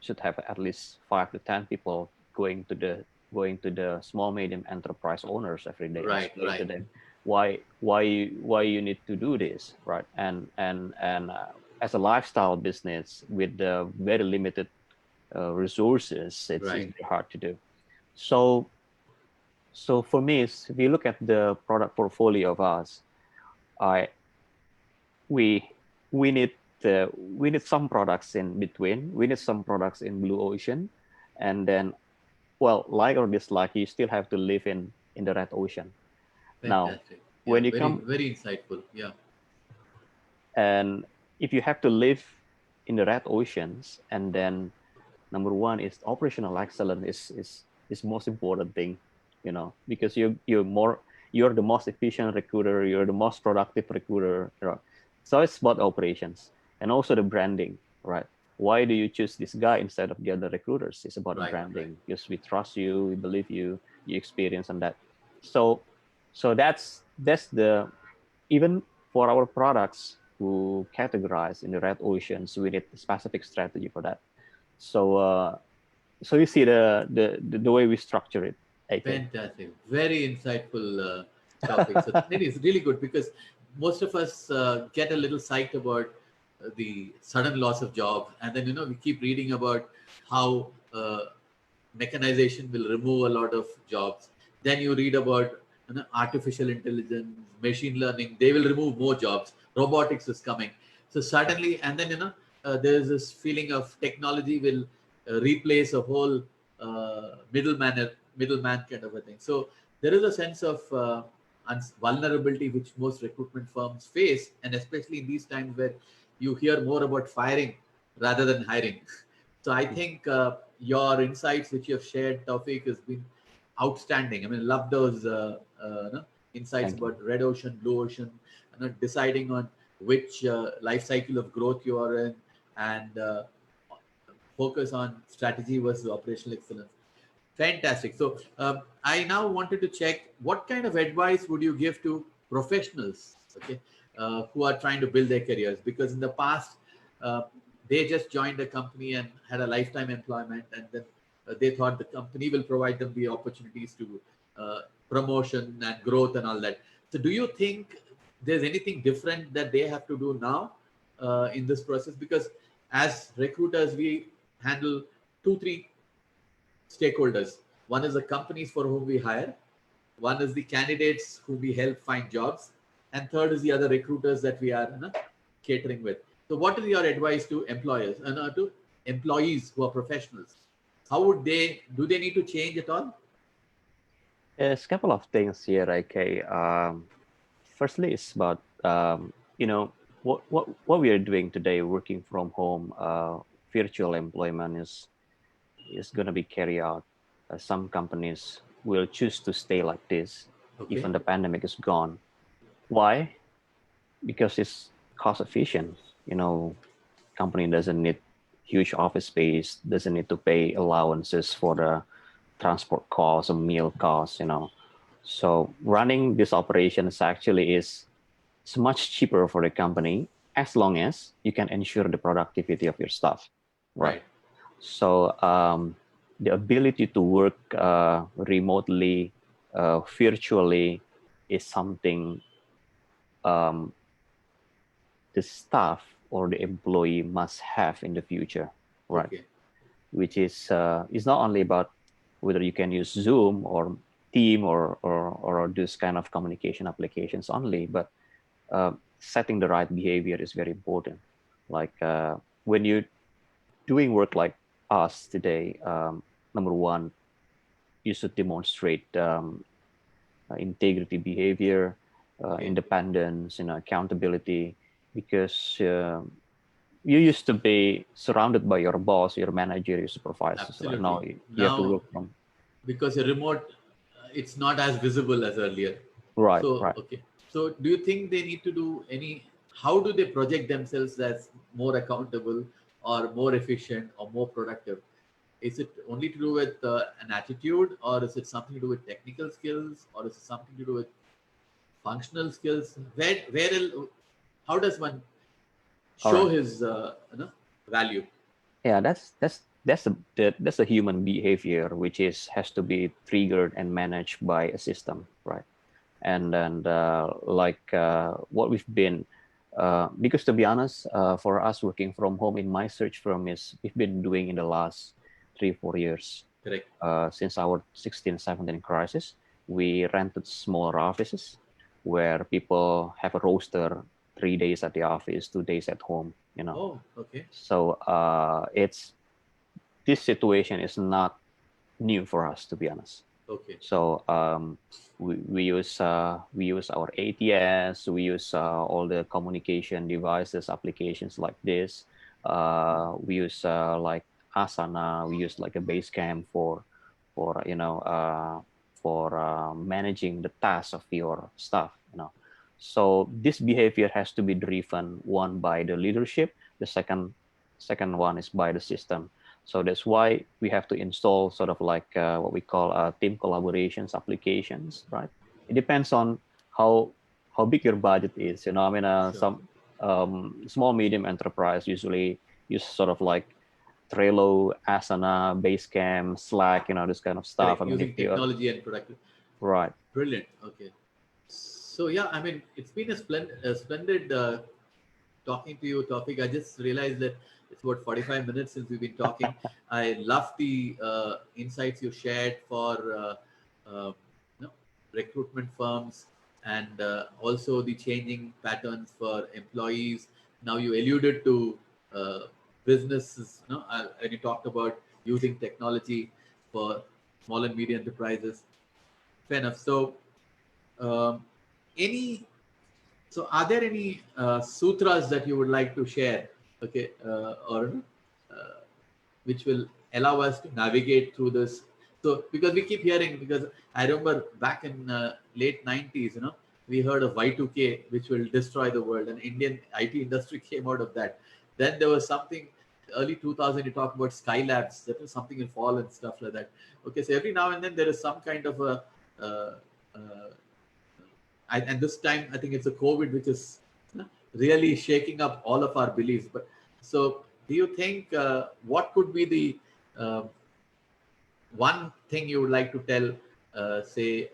should have at least 5 to 10 people going to the small medium enterprise owners every day, Right. explain to Right. them why you need to do this, right? And as a lifestyle business with very limited resources, it's Right. very hard to do. So so for me, if you look at the product portfolio of us, I we we need we need some products in between. We need some products in blue ocean, and then, well, like or dislike, you still have to live in the red ocean. Now, Fantastic. Yeah. when you Very come very insightful. Yeah. and if you have to live in the red oceans, and then number one is operational excellence is most important thing, because you're more you're the most efficient recruiter, you're the most productive recruiter, right? So it's about operations and also the branding, right? Why do you choose this guy instead of the other recruiters? It's about the Right. branding, because we trust you, we believe you, you experience on that. So that's the, even for our products who categorize in the red oceans, we need a specific strategy for that. So so you see the way we structure it, AK. Fantastic. Very insightful topic. So it is really good because most of us get a little psyched about the sudden loss of job. And then, we keep reading about how mechanization will remove a lot of jobs. Then you read about artificial intelligence, machine learning, they will remove more jobs. Robotics is coming. So suddenly, and then, there's this feeling of technology will replace a whole middleman kind of a thing. So there is a sense of vulnerability which most recruitment firms face, and especially in these times where you hear more about firing rather than hiring. So I think your insights which you have shared, Taufik, has been outstanding. I mean, love those insights Thank you. about red ocean, blue ocean, deciding on which life cycle of growth you are in, and focus on strategy versus operational excellence. Fantastic. So I now wanted to check what kind of advice would you give to professionals, okay, who are trying to build their careers? Because in the past, uh, they just joined a company and had a lifetime employment, and then they thought the company will provide them the opportunities to promotion and growth and all that. So do you think there's anything different that they have to do now in this process? Because as recruiters, we handle two, three stakeholders. One is the companies for whom we hire, one is the candidates who we help find jobs, and third is the other recruiters that we are catering with. So, what is your advice to employers and to employees who are professionals? How would they do? They need to change at all? There's a couple of things here, AK. Firstly, it's about what we are doing today, working from home. Virtual employment is going to be carried out. Some companies will choose to stay like this, Okay, even the pandemic is gone. Why? Because it's cost efficient. Company doesn't need huge office space, doesn't need to pay allowances for the transport costs or meal costs. So running this operations actually is it's much cheaper for the company as long as you can ensure the productivity of your staff, right? right. So the ability to work remotely, virtually, is something um, the staff or the employee must have in the future, right? Okay, Which is not only about whether you can use Zoom or Team or this kind of communication applications only, but setting the right behavior is very important. Like when you're doing work like us today, number one, you should demonstrate integrity behavior, okay, independence, accountability, because you used to be surrounded by your boss, your manager, your supervisors. Right now, absolutely. you have to Now, work from. because a remote, it's not as visible as earlier. Right, So, right. okay. So, do you think they need to do any? How do they project themselves as more accountable or more efficient or more productive? Is it only to do with an attitude, or is it something to do with technical skills, or is it something to do with functional skills? How does one All show right. his value? Yeah, that's a human behavior which is has to be triggered and managed by a system, right? And like what we've been, because to be honest, for us working from home in my search firm is we've been doing in the last 3-4 years, Correct. since our 16-17 crisis, we rented smaller offices where people have a roster, 3 days at the office, 2 days at home. Oh, okay, So it's this situation is not new for us, to be honest. okay, So we use our ATS, we use all the communication devices, applications like this. We use like Asana, we use like a Basecamp for managing the tasks of your staff. So this behavior has to be driven, one by the leadership, the second one is by the system. So that's why we have to install sort of like what we call team collaborations applications, right? It depends on how how big your budget is. I mean, Sure. some small medium enterprise usually use sort of like Trello, Asana, Basecamp, Slack, this kind of stuff. Correct. I mean, if Using you're technology and productive. right. Brilliant. Okay. So yeah, I mean, it's been a splendid talking to you, Taufik. I just realized that it's about 45 minutes since we've been talking. I love the insights you shared for you know, recruitment firms and also the changing patterns for employees. Now you alluded to uh, businesses, when you talked about using technology for small and medium enterprises. Fair enough. So, um, any are there any sutras that you would like to share? Okay, or uh, which will allow us to navigate through this. So, because we keep hearing, because I remember back in late 90s, we heard of Y2K, which will destroy the world, and Indian IT industry came out of that. Then there was something early 2000. You talk about Skylabs, that was something in fall and stuff like that. Okay, so every now and then there is some kind of a uh, uh, and this time I think it's a COVID which is really shaking up all of our beliefs. But so, do you think what could be the uh, one thing you would like to tell, say,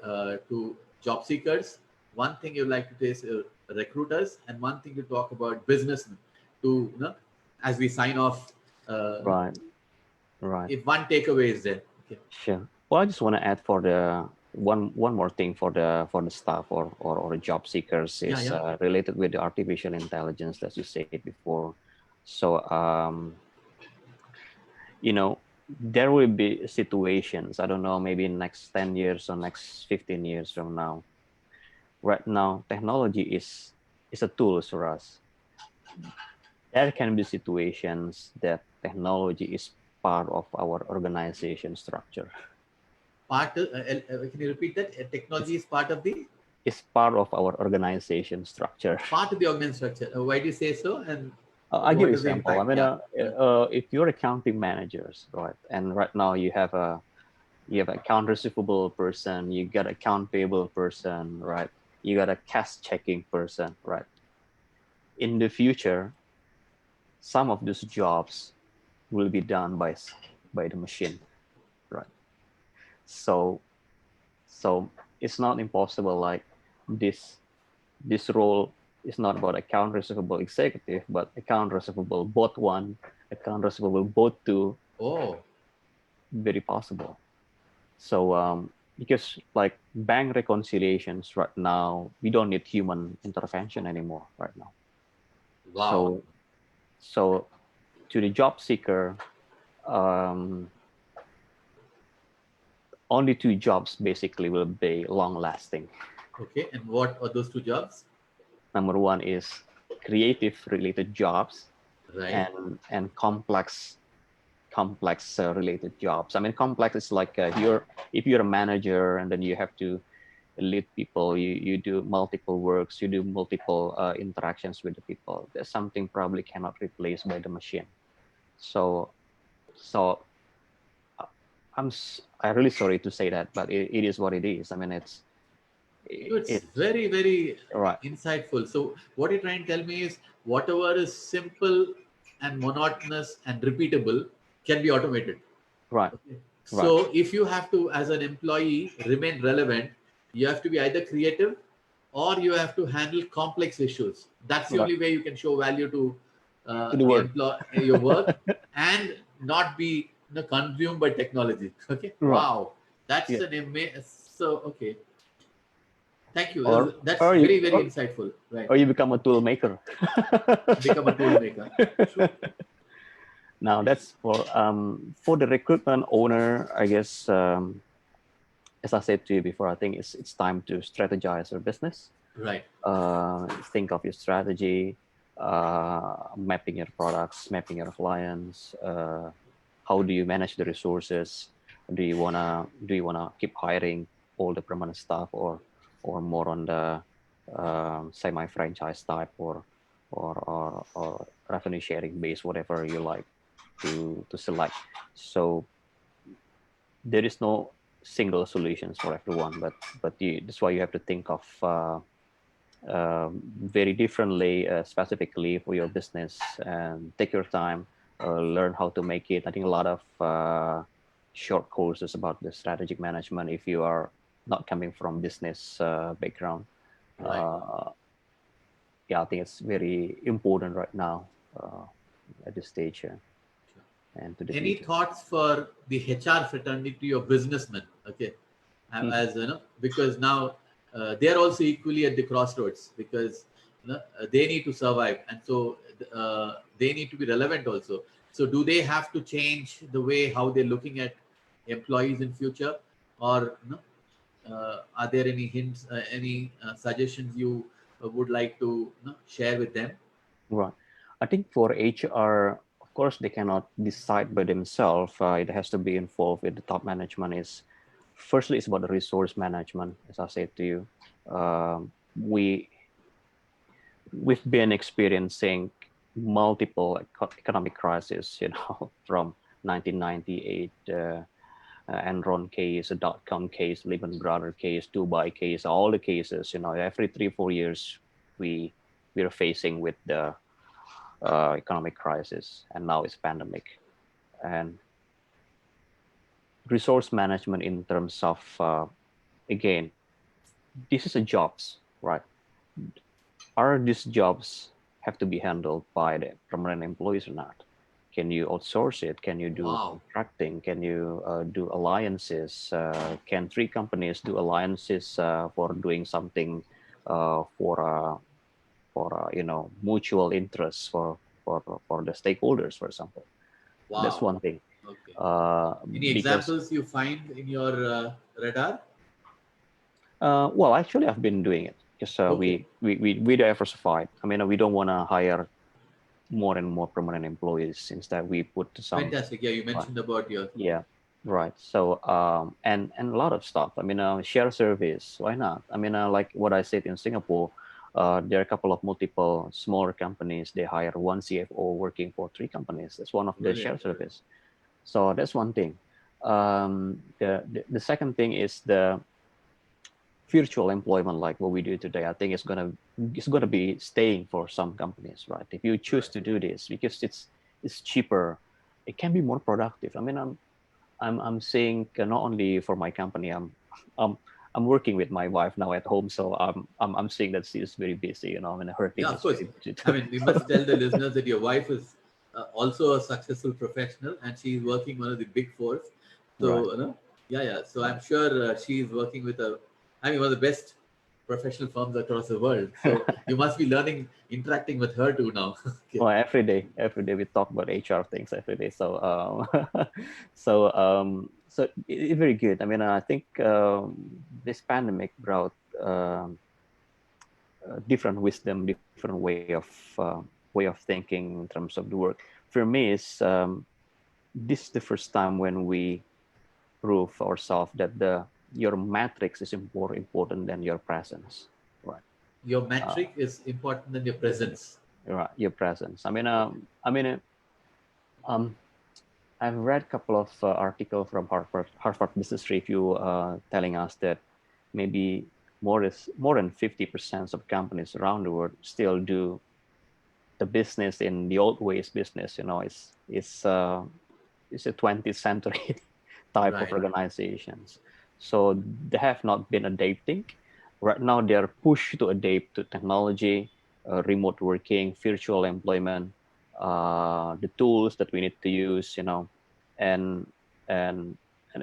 to job seekers? One thing you'd like to tell recruiters, and one thing to talk about businessmen. To as we sign off, uh, Right. Right. if one takeaway is there. Okay. Sure. Well, I just want to add for the one more thing for the staff or job seekers Yeah, is yeah. related with the artificial intelligence, as you said before. So there will be situations, I don't know, maybe in next 10 years or next 15 years from now. Right now, technology is a tool for us. There can be situations that technology is part of our organization structure. Can you repeat that? Technology is part of the Part of our organization structure. part of the organization structure. Why do you say so? And I'll give what you is the example. I impact? mean, Yeah. if you're accounting managers, right, and right now you have account receivable person, you got account payable person, right, you got a cash checking person, right. In the future, some of those jobs will be done by the machine, right. So so it's not impossible like this this role is not about account receivable executive, but account receivable bot one, account receivable bot two, Oh, very possible. So because like bank reconciliations right now, we don't need human intervention anymore right now. wow. So so to the job seeker, um, only two jobs basically will be long lasting. Okay. And what are those two jobs? Number one is creative related jobs Right. and complex related jobs. I mean, complex is like if you're a manager and then you have to lead people, you do multiple works, you do multiple interactions with the people. That's something probably cannot replace by the machine. So so uh, I'm really sorry to say that, but it is what it is. I mean, It's it's very, very right, insightful. So, what you're trying to tell me is whatever is simple and monotonous and repeatable can be automated. right, Okay. right, So, if you have to, as an employee, remain relevant, you have to be either creative or you have to handle complex issues. That's the right. only way you can show value to To the the word, employ your work and not be consumed by technology. Okay. right, Wow. That's yeah. an amazing. So, okay. Thank you. Or That's or very, you very insightful. Right. or you become a tool maker. Become a tool maker. True. Now that's for the recruitment owner, I guess. As I said to you before, I think it's time to strategize your business. Right. Think of your strategy, mapping your products, mapping your clients. How do you manage the resources? Do you wanna keep hiring? all the permanent staff, or more on the semi-franchise type, or revenue sharing base, whatever you like to select. So there is no single solutions for everyone, but that's why you have to think of very differently, specifically for your business, and take your time, learn how to make it. I think a lot of short courses about the strategic management if you are not coming from business background. Right. Yeah, I think it's very important right now, at this stage, and to the Any future. thoughts for the HR fraternity or businessmen? Okay, Mhm. as you know, because now they're also equally at the crossroads, because they need to survive, and so they need to be relevant also. So do they have to change the way how they're looking at employees in future, or are there any hints, any suggestions you would like to share with them? Right. I think for HR, of course, they cannot decide by themselves. It has to be involved with the top management. Is firstly, it's about the resource management. As I said to you, we we've been experiencing multiple economic crises. From 1998. Enron case, a dot-com case, Lehman Brothers case, Dubai case, all the cases. Every 3-4 years, we we are facing with the economic crisis, and now it's pandemic. And resource management in terms of, again, this is a jobs, right? Are these jobs have to be handled by the permanent employees or not? Can you outsource it? Can you do Wow. contracting? Can you do alliances? Can three companies do alliances for doing something for mutual interests for the stakeholders, for example? That's Wow. one thing. Okay. Uh, Any because examples you find in your radar? well, actually, I've been doing it because Okay. we diversified. I mean, we don't want to hire more and more permanent employees. Instead, we put some. Fantastic. Yeah, you uh, mentioned about your. Yeah, right. So and a lot of stuff. I mean, share service. Why not? I mean, like what I said in Singapore, there are a couple of multiple smaller companies. They hire one CFO working for three companies. That's one of the Brilliant. share service. So that's one thing. The second thing is the virtual employment, like what we do today. I think it's gonna be staying for some companies, right? If you choose Right. to do this because it's cheaper, it can be more productive. I mean, I'm seeing, not only for my company. I'm I'm working with my wife now at home, so I'm seeing that she is very busy. I mean, her Yeah, team of is course. very busy I too. mean, we must tell the listeners that your wife is also a successful professional, and she is working one of the big fours. Right, So, yeah, yeah. So I'm right. sure she is working with I mean, one of the best professional firms across the world. So you must be learning, interacting with her too now. Okay. Well, every day we talk about HR things every day. So, it's very good. I mean, I think this pandemic brought different wisdom, different way of thinking in terms of the work. For me, is this is the first time when we prove ourselves that the your matrix is more important than your presence, right? Your Uh, metric is important than your presence. right, your presence. I mean, Okay. um, I've read a couple of articles from Harvard Business Review telling us that maybe more than 50% of companies around the world still do the business in the old ways business. It's a 20th century type of Right. organizations. So they have not been adapting. Right now, they are pushed to adapt to technology, remote working, virtual employment, the tools that we need to use, and and and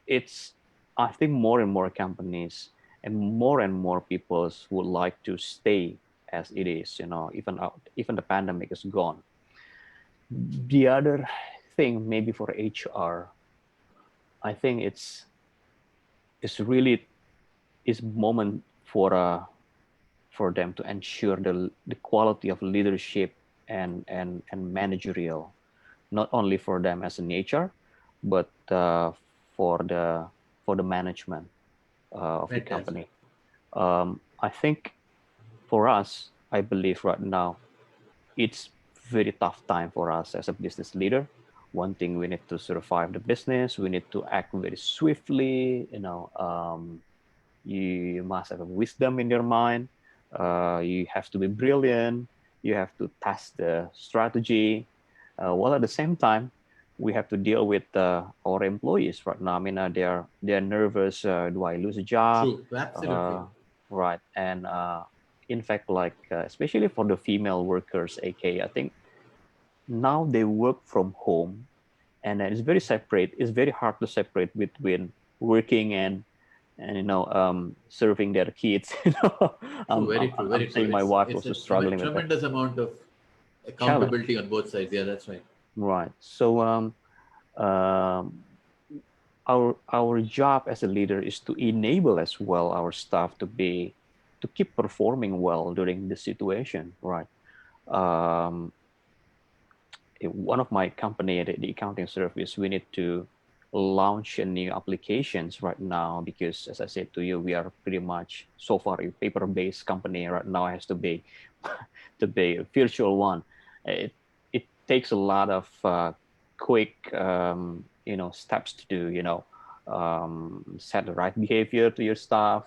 it's I think more and more companies and more people would like to stay as it is, even the pandemic is gone. The other thing, maybe for HR, I think it's really is moment for them to ensure the quality of leadership and managerial, not only for them as an HR, but for the management. of the Fantastic. company. I think for us, I believe right now, it's very tough time for us as a business leader. One thing, we need to survive the business. We need to act very swiftly. You must have a wisdom in your mind. You have to be brilliant. You have to test the strategy. While at the same time, we have to deal with our employees right now. I mean, they're nervous. Do I lose a job? True. Absolutely. Uh, right. And in fact, like especially for the female workers, AK, I think now they work from home, and it's very separate. It's very hard to separate between working and serving their kids. True. Very true. I'm Very true. saying my wife It's also a struggling with that tremendous amount of challenge. accountability on both sides. Yeah, that's right. Right. So um, our job as a leader is to enable as well our staff to keep performing well during this situation. Right. Um, One of my company, the accounting service, we need to launch a new applications right now because, as I said to you, we are pretty much so far a paper-based company. Right now has to be to be a virtual one. It takes a lot of quick steps to do. Set the right behavior to your staff,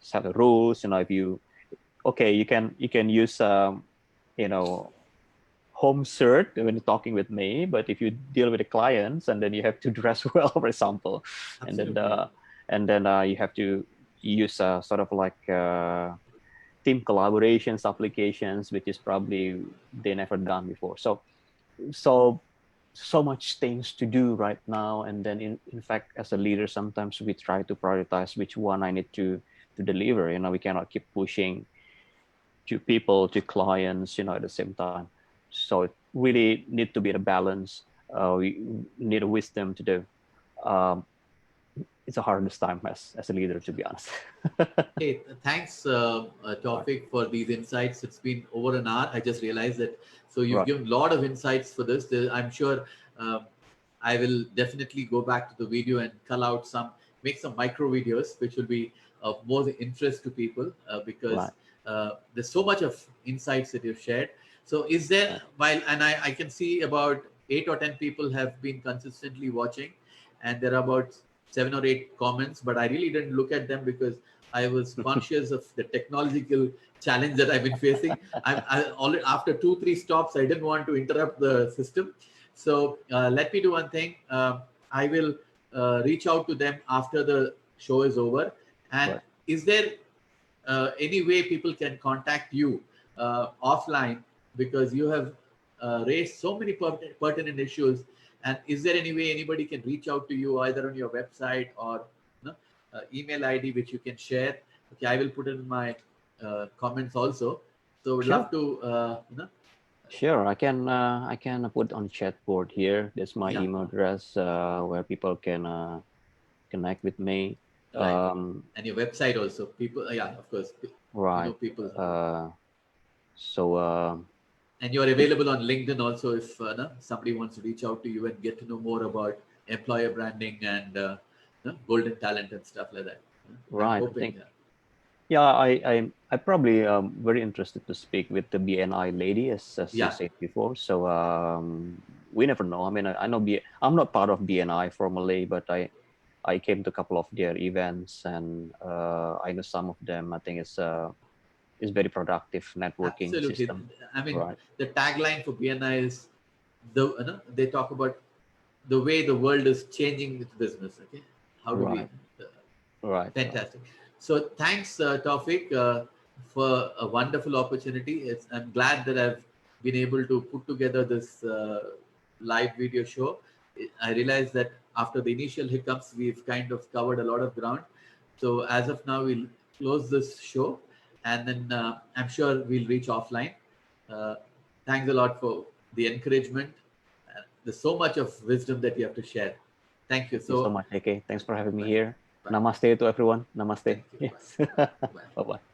set the rules. If you okay, you can use you know home cert when you're talking with me, but if you deal with the clients, and then you have to dress well, for example, and then Absolutely. you have to use sort of like team collaborations applications, which is probably they never done before. So so much things to do right now, and then in fact, as a leader, sometimes we try to prioritize which one I need to deliver. We cannot keep pushing to people, to clients, at the same time. So it really need to be a balance. We need a wisdom to do. Um, it's the hardest time as a leader, to be honest. Hey, thanks, Right, Taufik, for these insights. It's been over an hour. I just realized that. So you've right, given a lot of insights for this. I'm sure um, I will definitely go back to the video and cull out make some micro videos, which will be of more interest to people because right, there's so much of insights that you've shared. So is there, right. and I can see about 8 or 10 people have been consistently watching, and there are about 7 or 8 comments, but I really didn't look at them because I was conscious of the technological challenge that I've been facing. I already after 2 3 stops, I didn't want to interrupt the system. So let me do one thing. I will reach out to them after the show is over. And Right. is there any way people can contact you offline, because you have raised so many pertinent issues? And is there any way anybody can reach out to you either on your website or email ID which you can share? Okay, I will put it in my comments also. So would Sure, love to sure. I can put on chat board here. That's my yeah, email address where people can connect with me. right. Um, And your website also. People, yeah, of course. right. People. Uh, so And you're it, available on LinkedIn also if no, somebody wants to reach out to you and get to know more about employer branding and no, golden talent and stuff like that. I'm right. I hoping. think. Yeah, I probably very interested to speak with the BNI lady, as you Yeah, said before. So we never know. I mean, I know I'm not part of BNI formally, but I came to a couple of their events, and I know some of them. I think it's very productive networking absolutely. system. I mean, Right, the tagline for BNI is they talk about the way the world is changing with business. Okay, how do we? right, Uh, right, right. Fantastic. So thanks, Taufik, for a wonderful opportunity. I'm glad that I've been able to put together this live video show. I realized that after the initial hiccups, we've kind of covered a lot of ground. So as of now, we'll close this show, and then I'm sure we'll reach offline. Uh, Thanks a lot for the encouragement. There's so much of wisdom that you have to share. Thank you. Thank you so So, much, AK. Thanks for having me bye. here. Bye. Namaste to everyone. Thank Namaste. you. Yes. Bye. Bye. Bye bye.